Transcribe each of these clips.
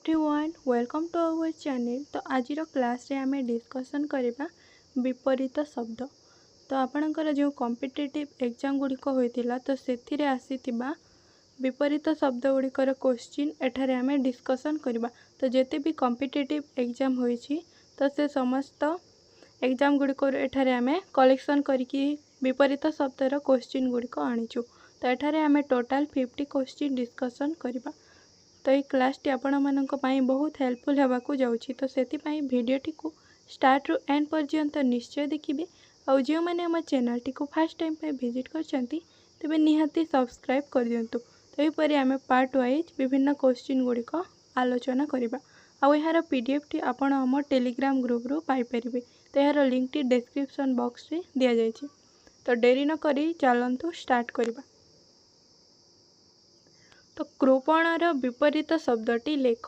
Everyone welcome to our channel. तो आज class रे आमे डिस्कशन करबा विपरीत शब्द। तो आपणकर जो कॉम्पिटिटिव एग्जाम गुड़िक होइतिला तो सेथिरे आसीतिबा विपरीत शब्द गुड़िकर क्वेश्चन एठारे आमे डिस्कशन करबा। तो जेते भी कॉम्पिटिटिव एग्जाम होइछि तो से समस्त एग्जाम गुड़िक एठारे आमे कलेक्शन करिकि विपरीत शब्दर क्वेश्चन गुड़िक आनिछु। तो एठारे आमे टोटल 50 क्वेश्चन डिस्कशन करबा। तो ये क्लास टी आपण मानक पई बहुत हेल्पफुल हेबाकू जाउछि। तो सेति पई वीडियो टी को स्टार्ट रु एंड पर्यंत निश्चय देखिबे। और जो मैंने हम चैनल टी को फर्स्ट टाइम पे विजिट करछंती तबे निहाती सब्सक्राइब कर दियंतु। तो ये परे आमे पार्ट वाइज विभिन्न क्वेश्चन गुड़िक आलोचना करबा। आ यार पीडीएफ टी आपण हम टेलीग्राम ग्रुप रु पाई परिबे। तो यार लिंक टी डिस्क्रिप्शन बॉक्स रे दिया जायछि। तो देरी न करी चलंतु स्टार्ट करबा। तो कृपणर विपरीत शब्दटी लेख।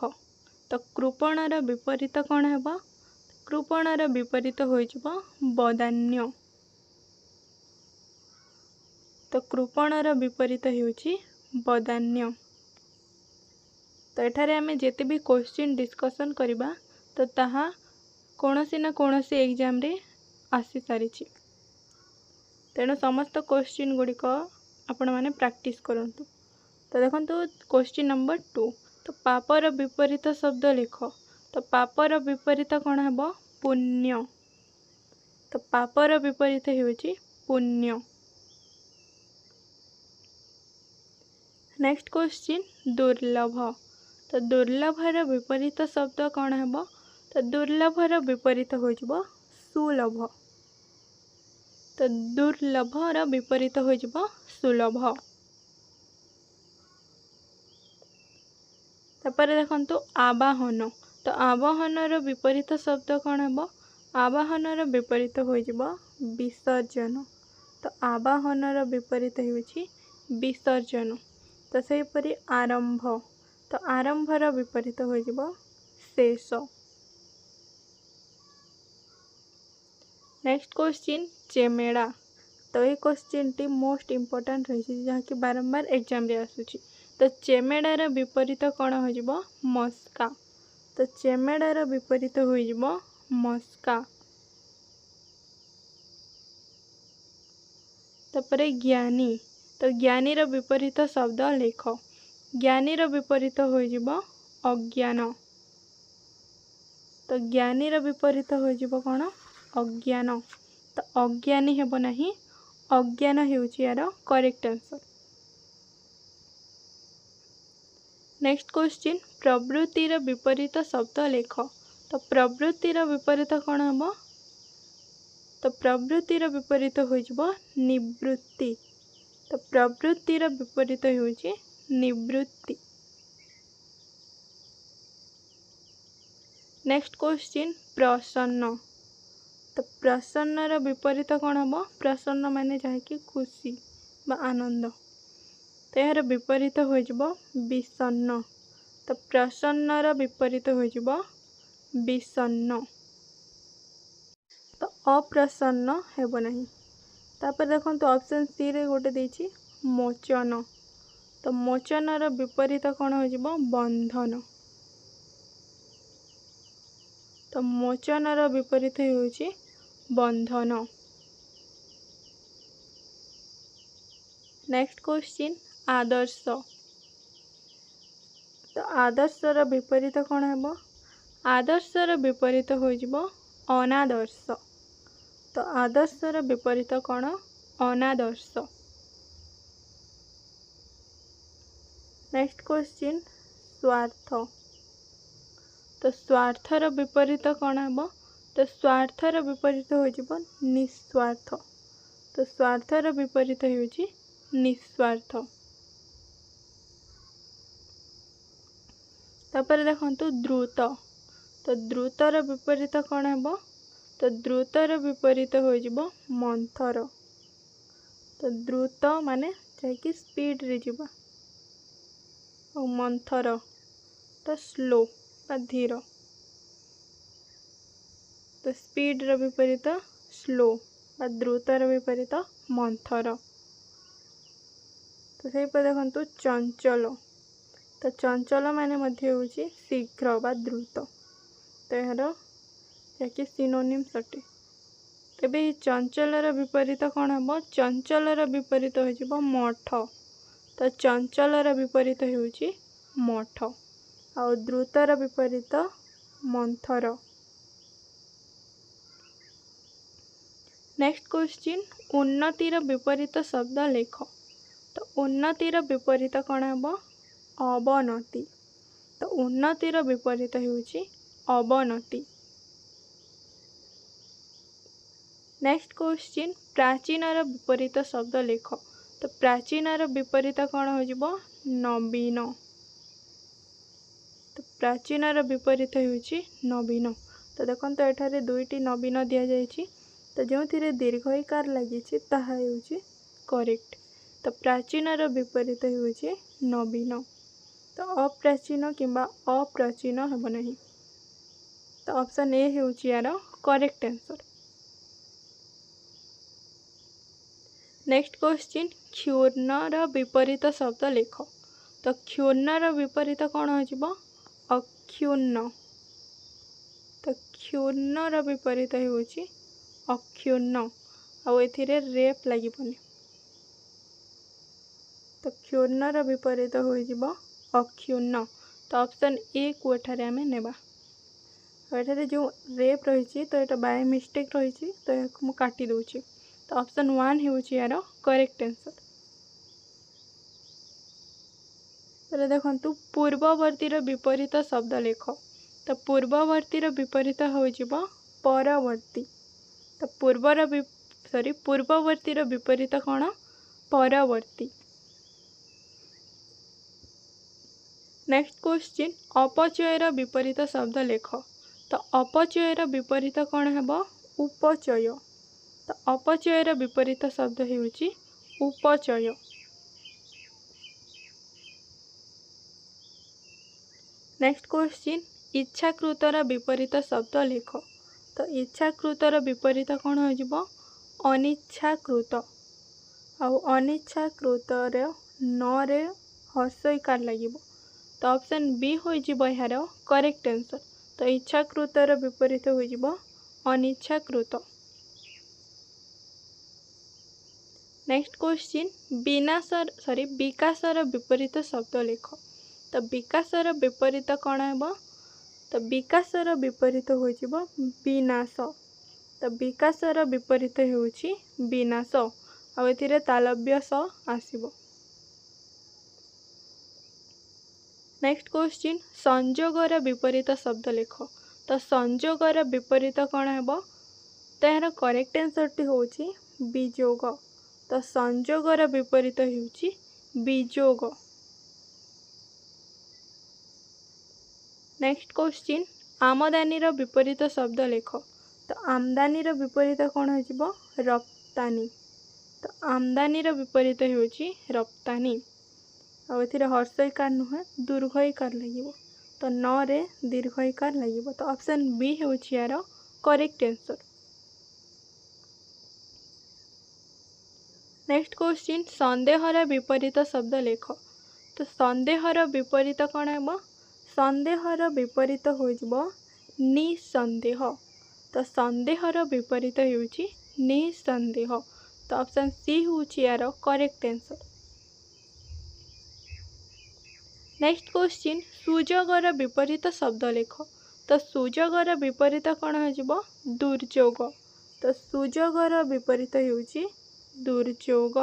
तो कृपणर विपरीत कौन है? कृपणर विपरीत हो बदान्य। तो कृपणर विपरीत होउछि बदान्य। तो एठारे आमे जेते भी क्वेश्चन डिस्कशन करबा तो ताहा कोनोसी ना कोनोसी एग्जाम रे आसी सारिछि। तेणु समस्त क्वेश्चन गुड़िक आपण माने प्रैक्टिस करंतु। तो देखो क्वेश्चन नंबर 2। तो पापर विपरीत शब्द लिख। तो पापर विपरीत कौन है? पुण्य। तो पापर विपरीत होउछि पुण्य। नेक्स्ट क्वेश्चन दुर्लभ। तो दुर्लभर विपरीत शब्द कौन है? तो दुर्लभर विपरीत होइबो सुलभ। तो दुर्लभर विपरीत होइबो सुलभ। तापर देखंतु आवाहन। तो आवाहनर विपरीत शब्द कौन है? आवाहनर विपरीत होइबो विसर्जन। तो आवाहनर विपरीत होइछि विसर्जन। तो सेहि परि आरंभ। तो आरंभर विपरीत होइबो शेष। नेक्स्ट क्वेश्चन चेमेड़ा। तो ये क्वेश्चन टी मोस्ट इम्पोर्टेंट रही जहाँ कि बारंबार एग्जाम रे आसुछि। तो चेमेड़ार विपरीत कौन हो? मस्का। तो चेमेड़ार विपरीत हो मस्का। तापर ज्ञानी। तो ज्ञानीर विपरीत शब्द लेख। ज्ञानीर विपरीत हो अज्ञान। तो ज्ञानीर विपरीत हो कौन? अज्ञान। तो अज्ञानी हेबो नाही, अज्ञान हेउछि यार करेक्ट आंसर। नेक्स्ट क्वेश्चन प्रवृत्तिर विपरीत शब्द लेख। तो प्रवृत्तिर विपरीत कौन हम? तो प्रवृत्तिर विपरीत हो निवृत्ति। तो प्रवृत्तिर विपरीत होउछि निवृत्ति। नेक्स्ट क्वेश्चन प्रसन्न। तो प्रसन्नर विपरीत कौन हम? प्रसन्न माने जहाँकि खुशी बा आनंद। तो यार विपरीत हो विषन्न। तो प्रसन्नर विपरीत हो विषन्न। तो अप्रसन्न हेबो नहीं। तापर देखो तो ऑप्शन सी रे गोटे देछि मोचन। तो मोचनर विपरीत कौन हो? बंधन। तो मोचनर विपरीत होउछि बंधन। नेक्स्ट क्वेश्चन आदर्श। तो आदर्शर विपरीत कौन है? आदर्शर विपरीत हो अनादर्श। तो आदर्शर विपरीत कौन? अनादर्श। नेक्स्ट क्वेश्चन स्वार्थ। तो स्वार्थर विपरीत कौन है? तो स्वार्थर विपरीत हो निस्वार्थ। तो स्वार्थर विपरीत हो निस्वार्थ। तापर देखंतु द्रुत। तो द्रुतर विपरीत कौन है? तो द्रुतर विपरीत हो मंथर। तो द्रुत माने जाकि स्पीड रे जिबा और मंथर तो स्लो बा धीर। तो स्पीड र विपरीत स्लो बा द्रुतर विपरीत मंथर। तो से पर देखंतु चंचल। तो चंचल माने मध्य होउची शीघ्र बा द्रुत। तो यार याकि सिनोनिम्स अटे। तेबे चंचलर विपरीत कौन हम? चंचलर विपरीत हो मठ। तो चंचलर विपरीत होउची मठ। आ द्रुतर विपरीत मंथर। नेक्स्ट क्वेश्चन, उन्नतिर विपरीत शब्द लेख। तो उन्नतिर विपरीत कौन हम? अवनति। तो उन्नतिर विपरीत होउची अवनति। नेक्स्ट क्वेश्चन, प्राचीनर विपरीत शब्द लेख। तो प्राचीनर विपरीत कौन हो? नवीन। तो प्राचीनर विपरीत होउची नवीन। तो देखो तो एठारे दुईटी नवीन दिया जायछि। तो जो थिरे दीर्घ इकार लगी ताहा होउची करेक्ट। तो प्राचीनर विपरीत होउची नवीन। तो अप्राचीन किंबा अप्राचीन हेब नहीं। तो ऑप्शन ए होउची यार करेक्ट आंसर। नेक्स्ट क्वेश्चन, क्षुर्णर विपरीत शब्द लेख। तो क्षुर्णर विपरीत कौन हो? अक्षुण्ण। तो क्षुर्णर विपरीत होउची अक्षुण्ण। आउ एथिरे रेप लागिबनी। तो क्षुर्णर विपरीत हो अक्षुण्ण। तो ऑप्शन ए को एठारे आमे नेबा। एठारे जो रेप रही तो ये बाय मिस्टेक रही तो मु काटी दूची। तो ऑप्शन 1 होउची यार करेक्ट आंसर। तो देखंतु पूर्ववर्तीर विपरीत शब्द लेख। तो पूर्ववर्तीर विपरीत हो परवर्ती। तो पूर्ववर्तीर विपरीत कौन? परवर्ती। नेक्स्ट क्वेश्चन, अपचयर विपरीत शब्द लेख। तो अपचयर विपरीत कौन है? उपचय। तो अपचयर विपरीत शब्द होउची उपचय। नेक्स्ट क्वेश्चन, इच्छाकृतर विपरीत शब्द लेख। तो इच्छाकृतर विपरीत कौन हो? अनिच्छाकृत। आउ अनिच्छाकृतर न रे हर्षइकार लगे। तो ऑप्शन बी हो यार करेक्ट आंसर। तो इच्छाकृतर विपरीत हो अनिच्छाकृत। नेक्स्ट क्वेश्चन, विकासर विपरीत शब्द लेख। तो विकासर विपरीत कौन है? तो विकासर विपरीत हो विनाश। तो विकासर विपरीत होउची विनाश। आ एथिरे तालव्य स आसीबो। नेक्स्ट क्वेश्चन, संजोगर विपरीत शब्द लेख। तो संजोगर विपरीत कौन है? तो यार करेक्ट आंसर टी होउची विजोग। तो संजोगर विपरीत होउची विजोग। नेक्स्ट क्वेश्चन, आमदानीर विपरीत शब्द लेख। तो आमदानीर विपरीत कौन हो? रप्तानी। तो आमदानीर विपरीत होउची रप्तानी। आ एथिरे हर्षइकार नुहे दीर्घइकार लगे। तो न रे दीर्घइकार लगे। तो ऑप्शन बी होउची यार करेक्ट आंसर। नेक्स्ट क्वेश्चन, संदेहर विपरीत शब्द लेख। तो संदेहर विपरीत कौन है? संदेहर विपरीत हो निसंदेह। तो संदेहर विपरीत होउची निसंदेह। तो ऑप्शन सी होउची यार करेक्ट आंसर। नेक्स्ट क्वेश्चन, सुजोगर विपरीत शब्द लेख। तो सुजोगर विपरीत कौन हो? दुर्जोग। तो सुजोगर विपरीत होउची दुर्जोग।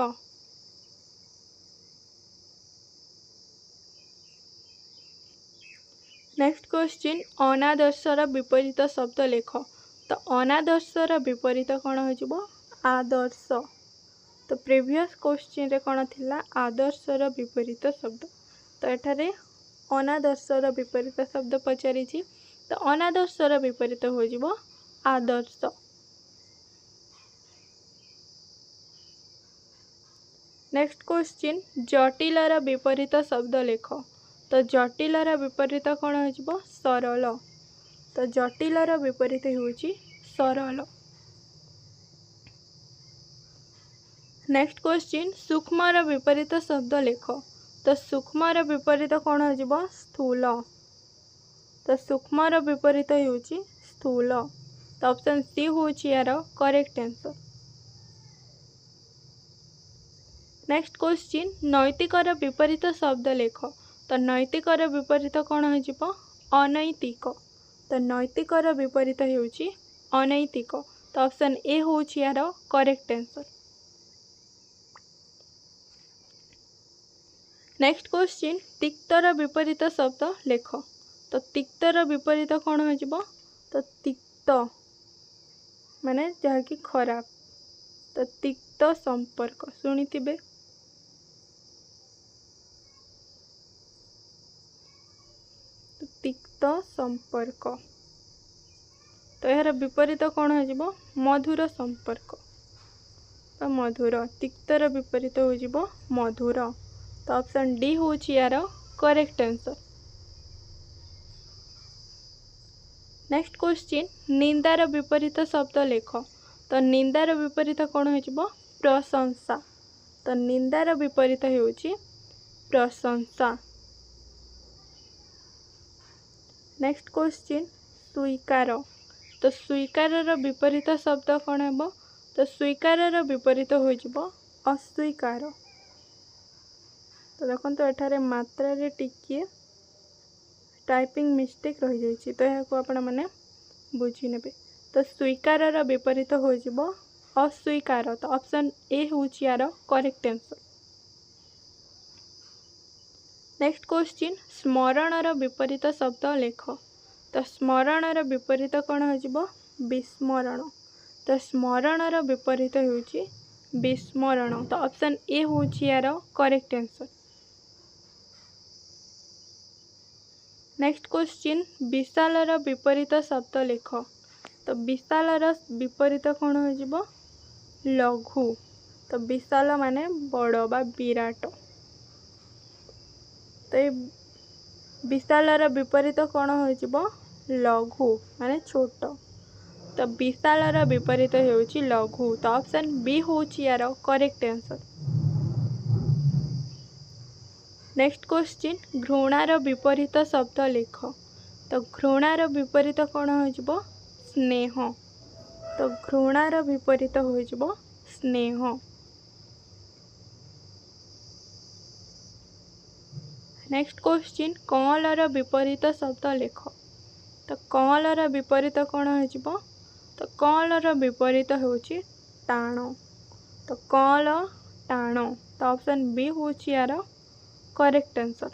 नेक्स्ट क्वेश्चन, अनादर्शर विपरीत शब्द लेख। तो अनादर्शर विपरीत कौन हो? आदर्श। तो प्रीवियस क्वेश्चन रे कौन थिला? आदर्शर विपरीत शब्द। तो एठारे अनादर्शर विपरीत शब्द पचारि। तो अनादर्शर विपरीत हो आदर्श। नेक्स्ट क्वेश्चन, जटिलर विपरीत शब्द लेख। तो जटिलर विपरीत कौन हो? सरल। तो जटिलर विपरीत होउची सरल। नेक्स्ट क्वेश्चन, सूक्ष्मर विपरीत शब्द लेख। तो सूक्ष्मर विपरीत कौन हो स्थूल। तो सूक्ष्मर विपरीत होउची स्थूल। तो ऑप्शन सी होउची यार करेक्ट आंसर। नेक्स्ट क्वेश्चन नैतिकर विपरीत शब्द लेख। तो नैतिकर विपरीत कौन हो अनैतिक। तो नैतिकर विपरीत होउची अनैतिक। तो ऑप्शन ए होउची यार करेक्ट आंसर। नेक्स्ट क्वेश्चन तिक्तर विपरीत शब्द लेख। तो तिक्तर विपरीत कौन हो तो तिक्त माने जहाँकि खराब। तो तिक्त संपर्क शुणी थे। तो तिक्त संपर्क। तो यार विपरीत कौन हो मधुर संपर्क। तो मधुर तिक्तर विपरीत हो मधुर। तो ऑप्शन डी होची यार करेक्ट आंसर। नेक्स्ट क्वेश्चन निंदार विपरीत शब्द लेख। तो निंदार विपरीत कौन हो प्रशंसा। तो निंदार विपरीत होउची प्रशंसा। नेक्स्ट क्वेश्चन स्वीकार। तो स्वीकार विपरीत शब्द कौन है तो स्वीकार विपरीत हो अस्वीकार। तो देखो तो एठारे मात्रा रे टिके टाइपिंग मिस्टेक रही जाइए। तो यह आपण मैंने बुझी नेबे। तो स्वीकार विपरीत हो अस्वीकार। तो ऑप्शन ए होउची यार करेक्ट आंसर। नेक्स्ट क्वेश्चन स्मरण विपरीत शब्द लेख। तो स्मरण विपरीत कौन हो विस्मरण। तो स्मरण विपरीत होउची विस्मरण। तो ऑप्शन ए होउची यार करेक्ट आंसर। नेक्स्ट क्वेश्चन विशालर विपरीत शब्द लेख। तो विशालर विपरीत कौन हो लघु। तो विशाल माने बड़ बा विराट। तो ये विशालर विपरीत कौन हो लघु माने छोट। तो विशालर विपरीत होउची लघु। तो ऑप्शन बी होउची यार करेक्ट आंसर। नेक्स्ट क्वेश्चन घृणार विपरीत शब्द लेख। तो घृणार विपरीत कौन हो स्नेह। तो घृणार विपरीत हो स्नेह। नेक्स्ट क्वेश्चन कमलर विपरीत शब्द लेख। तो कमलर विपरीत कौन हो तो कमलर विपरीत होउची टाण। तो कमल टाण। तो ऑप्शन बी होउची यार करेक्ट आंसर।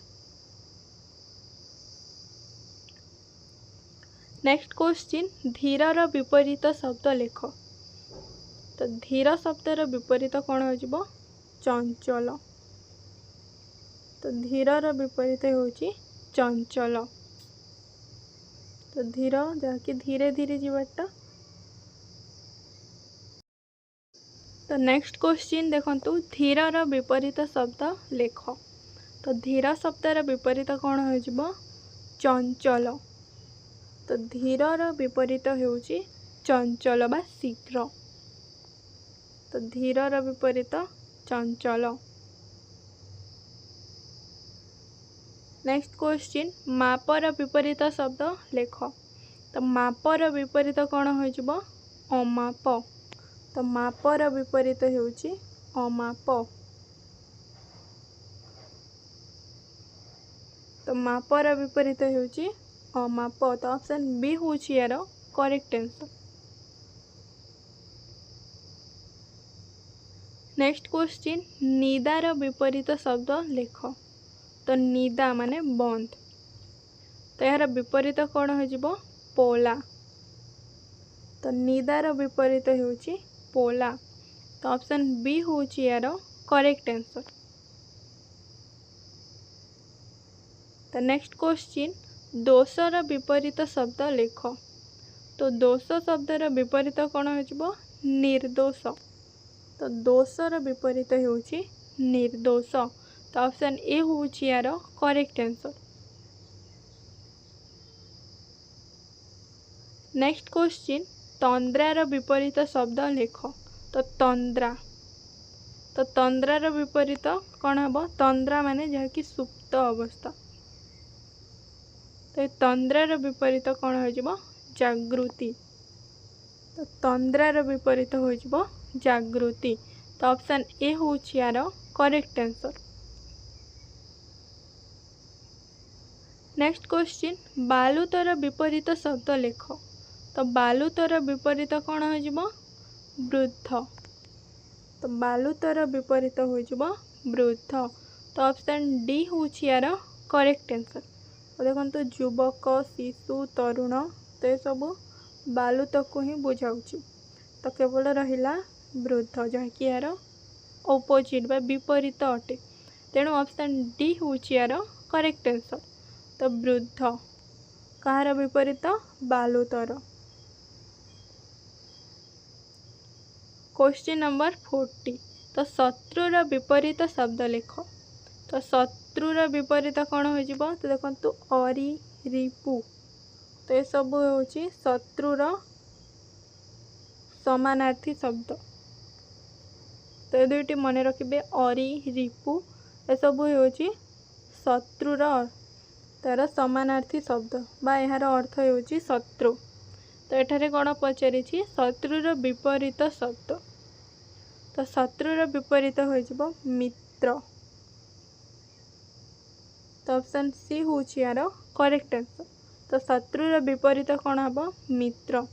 नेक्स्ट क्वेश्चन धीरर विपरीत शब्द लेख। तो धीर शब्दर विपरीत कौन हो चंचल। तो धीरर विपरीत होउची चंचल। तो धीर जहाँकि धीरे धीरे जीवाटा। तो नेक्स्ट क्वेश्चन देखंतु धीरर विपरीत शब्द लेख। तो धीर शब्दर विपरीत कौन हो चंचल। तो धीरर विपरीत होउची चंचल बा शीघ्र। तो धीरर विपरीत चंचल। नेक्स्ट क्वेश्चन मापर विपरीत शब्द लेख। तो मापर विपरीत कौन हो अमाप। तो मापर विपरीत होउची अमाप। तो मापर विपरीत होउची अमाप। तो ऑप्शन बी होउची यार करेक्ट आंसर। नेक्स्ट क्वेश्चन निदार विपरीत शब्द लेख। तो निदा माने बंद। तो यार विपरीत कौन हो पोला। तो निदार विपरीत होउची पोला। तो ऑप्शन बी होउची यार करेक्ट आंसर। तो नेक्स्ट क्वेश्चन दोषर विपरीत शब्द लेख। तो दोष शब्दर विपरीत कौन हो निर्दोष। तो दोषर विपरीत होउची निर्दोष। तो ऑप्शन ए होउची यार करेक्ट आंसर। नेक्स्ट क्वेश्चन तंद्रार विपरीत शब्द लेख। तो तंद्रा तो तंद्रार विपरीत कौन हम? तंद्रा माने जहाँकि सुप्त अवस्था। तो तंद्रार विपरीत कौन हो? जागृति। तो तंद्रार विपरीत हो जागृति। तो ऑप्शन ए हूँ यार करेक्ट आंसर। नेक्स्ट क्वेश्चन, बालुतर विपरीत शब्द लेख। तो बालुतर विपरीत कौन हो? वृद्ध। तो बालुतर विपरीत हो वृद्ध। तो ऑप्शन डी हूँ यार करेक्ट आंसर। तो देखो युवक, शिशु, तरुण तो ये सब बालुत को ही बुझाऊँ। तो केवल रहिला वृद्ध जहाँकि यार ओपोजिट बा विपरीत अटे। तेणु ऑप्शन डी हूँ यार करेक्ट आंसर। तो वृद्ध कहार विपरीत? बालुतर। क्वेश्चन नंबर 40, तो शत्रुर विपरीत शब्द लेख। तो शत्रुर विपरीत कौन हो? तो देखो अरि, रिपु तो ये सब हूँ शत्रुर समानार्थी शब्द। तो ये दुईटी मन रखिए, अरि, रिपु ये सब हूँ शत्रुर तार समानार्थी शब्द बा यार अर्थ हो शत्रु। तो एठारे कौन पचारि? शत्रुर विपरीत शब्द। तो शत्रुर विपरीत हो मित्र। तो ऑप्शन सी हूँ यार करेक्ट आंसर। तो शत्रुर विपरीत कौन हम? मित्र।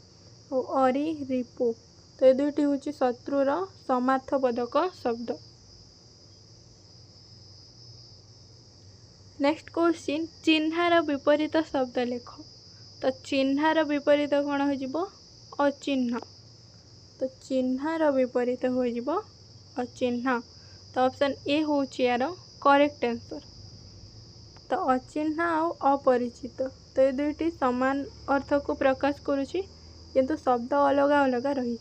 और अरि, रिपु तो ये दुईटी हूँ शत्रुर समार्थबोधक शब्द। नेक्स्ट क्वेश्चन, चिन्हार विपरीत शब्द लेख। तो चिन्हार विपरीत कौन हो? अचिह्न। तो चिन्हार विपरीत हो अचिह्न। तो ऑप्शन ए हूँ यार करेक्ट आंसर। तो अचिह्न और अपरिचित तो ये दुईटी समान अर्थ को प्रकाश करुच्ची किंतु शब्द अलग अलग रही।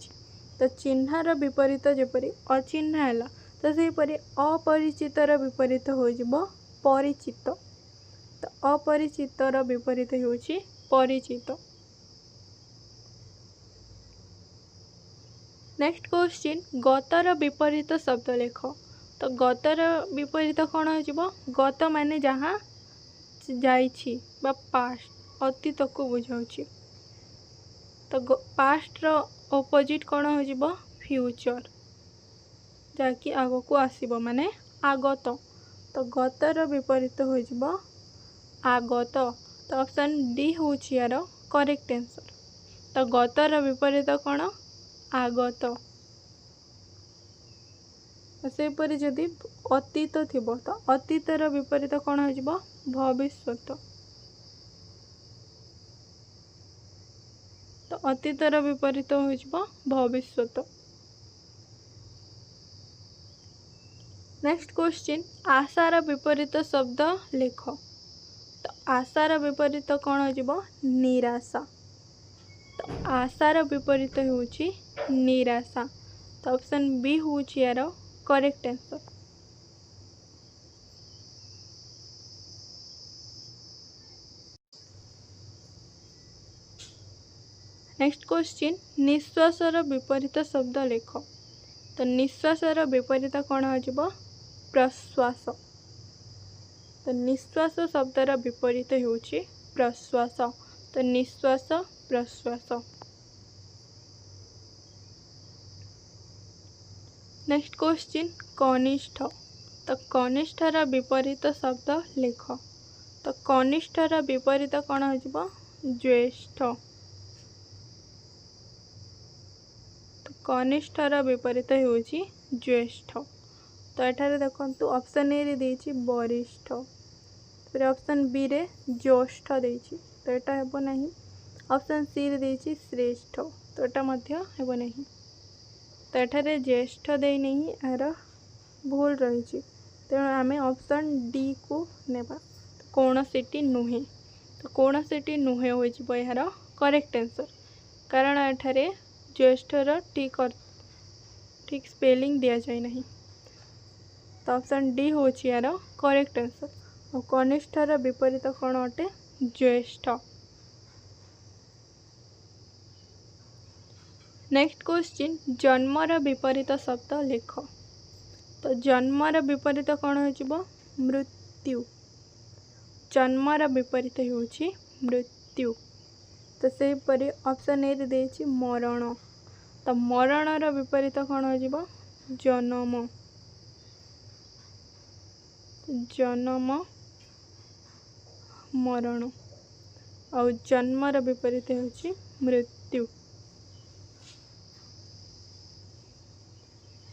तो चिन्हार विपरीत जपरी अचिह्न है तो सेपरी अपरिचितर विपरीत हो परिचित। तो अपरिचितर विपरीत होउछि परिचित। नेक्स्ट क्वेश्चन, गतर विपरीत शब्द लेख। तो गतर विपरीत कौन हो? गत माने जहाँ जाइछि बा पास्ट अतीत को बुझाउछि। तो पास्ट रो ऑपोजिट कौन हो? फ्यूचर जहाँकि आग को आसीबो माने आगत। तो गतर विपरीत हो आगत। तो ऑप्शन डी हूँ यार करेक्ट आंसर। तो गतर विपरीत कौन? आगत। सेपरी जदि अतीत थिबो तो अतीतर विपरीत कौन हो? भविष्यत। तो अतीतर विपरीत हो भविष्यत। नेक्स्ट क्वेश्चन, आशार विपरीत शब्द लेख। तो आशार विपरीत कौन हो? निराशा। तो आशार विपरीत होउछि निराशा। तो ऑप्शन बी हूँ यार करेक्ट आंसर। नेक्स्ट क्वेश्चन, निश्वासर विपरीत शब्द लेख। तो निश्वासर विपरीत कौन हो? प्रश्वास। तो निश्वास शब्दर विपरीत होउछि प्रश्वास। तो निश्वास प्रश्वास। नेक्स्ट क्वेश्चन, कनिष्ठ। तो कनिष्ठर विपरीत शब्द लेख। तो कनिष्ठर विपरीत कौन हो? ज्येष्ठ। तो कनिष्ठर विपरीत होउछि ज्येष्ठ। तो एठारे देखंतु ऑप्शन ए रे देछि वरिष्ठ, फिर ऑप्शन बी रे ज्येष्ठ देछि तो एटा हेबो नहीं। ऑप्शन सी रे देछि श्रेष्ठ तो एटा मध्य हेबो नहीं। तो एठारे ज्येष्ठ दे नहीं यार भूल रही। तेणु आम ऑप्शन डी को नेबा। कौन सीटी नुहे। तो कौन सीटी नुहे हो यार करेक्ट आंसर, कारण एठारे ज्येष्ठर ठीक स्पेलिंग दि जाए नहीं। तो ऑप्शन डी हूँ यार करेक्ट आंसर। और कनिष्ठर विपरीत कौन अटे? ज्येष्ठ। नेक्स्ट क्वेश्चन, जन्मर विपरीत शब्द लेख। तो जन्मर विपरीत कौन हो मृत्यु। जन्मर विपरीत होउछि मृत्यु। तो सेहीपरि ऑप्शन ए देछि मरण। तो मरणर विपरीत कौन हो जन्म। जन्म मरण और जन्मर विपरीत होउछि मृत्यु।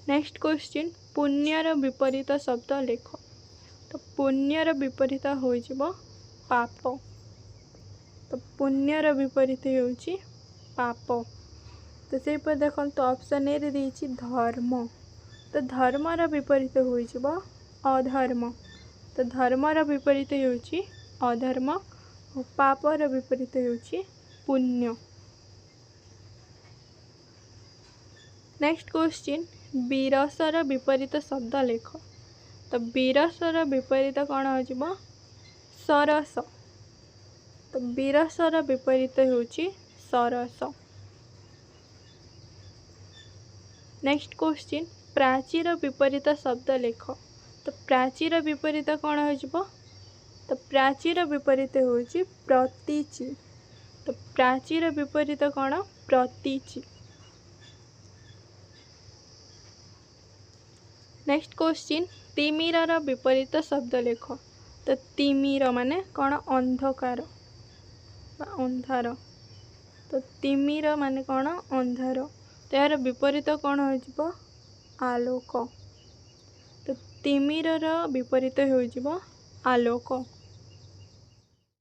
नेक्स्ट क्वेश्चन पुण्यर विपरीत शब्द लेख। तो पुण्यर विपरीत हो पाप। तो पुण्यर विपरीत होउछि पाप। तो से पर देखो तो ऑप्शन ए देछि धर्म। तो धर्मर विपरीत हो अधर्म। तो धर्मर विपरीत होउछि अधर्म और पापर विपरीत होउछि पुण्य। नेक्स्ट क्वेश्चन विरसर विपरीत शब्द लेख। तो विरसर विपरीत कौन हो सरस। तो विरसर विपरीत होउछि सरस। नेक्स्ट क्वेश्चन प्राचीर विपरीत शब्द लेख। तो प्राचीर विपरीत कौन हो तो प्राचीर विपरीत होउछि प्रतीचि। तो प्राचीर विपरीत कौन प्रतीचि। नेक्स्ट क्वेश्चन तिमिरर विपरीत शब्द लेख। तो तिमिर माने कौन अंधकार अंधार। तो तिमिर माने कौन अंधार। तो यार विपरीत कौन हो आलोक। तो तिमिरर विपरीत हो आलोक।